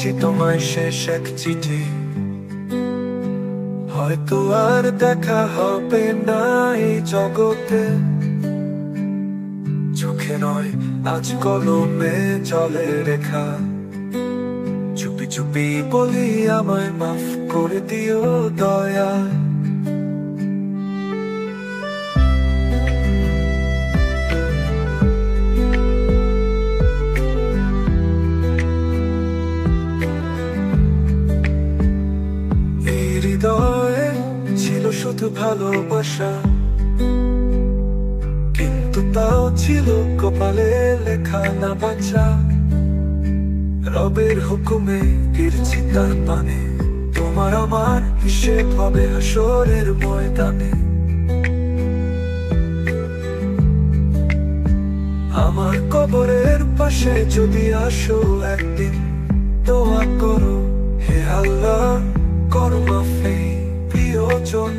লিখেছি তোমায় শেষ এক চিঠি, হয়তো আর দেখা হবে না এই জগতে। চোখে নয় আজ কলমে জলে রেখা, চুপি চুপি বলি আমায় মাফ করে দিও দয়া। এই হৃদয়ে ছিল শুধু ভালোবাসা, কিন্তু তাও ছিল কপালে লেখা না বাঁচা। রবের হুকুমে গিরছি তার পানে, তোমার আমার হিসেব হবে হাসরের ময়দানে। আমার কবরের পাশে যদি আসো একদিন, দোয়া করো হে আল্লাহ করো মাফ এই প্রিয়জন।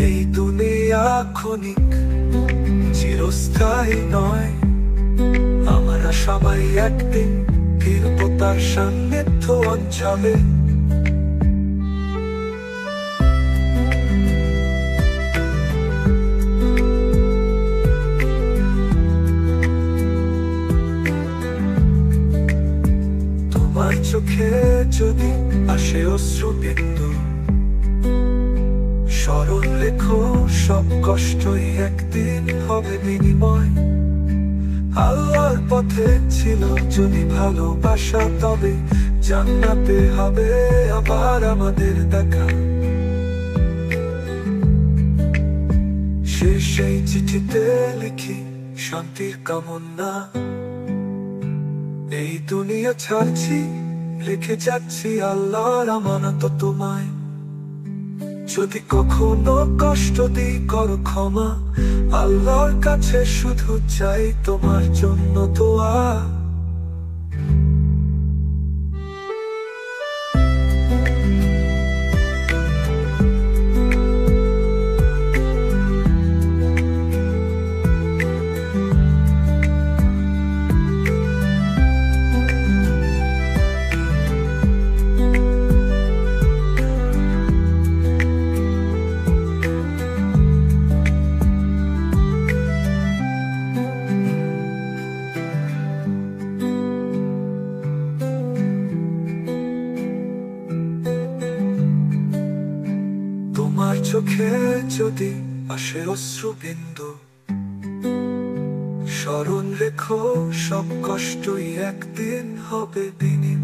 এই দুনিয়া ক্ষণিক চিরস্থায়ী নয়, আমরা সবাই একদিন ফিরবো তার সান্নিধ্য অঞ্চলে। তোমার চোখে যদি আসে অশ্রু বিন্দু, স্মরণ রেখো সব কষ্টই একদিন হবে বিনিময়। আল্লাহর পথে ছিল যদি ভালোবাসা, তবে জান্নাতে হবে আবার আমাদের দেখা। সেই চিঠিতে লিখি শান্তির কামনা, এই দুনিয়া ছাড়ছি রেখে যাচ্ছি আল্লাহর আমানত তোমায়। যদি কখনো কষ্ট দিই করো ক্ষমা, আল্লাহর কাছে শুধু চাই তোমার জন্য দোয়া। তোমার চোখে যদি আসে অশ্রু বিন্দু, স্মরণ রেখো সব কষ্টই একদিন হবে বিনিময়।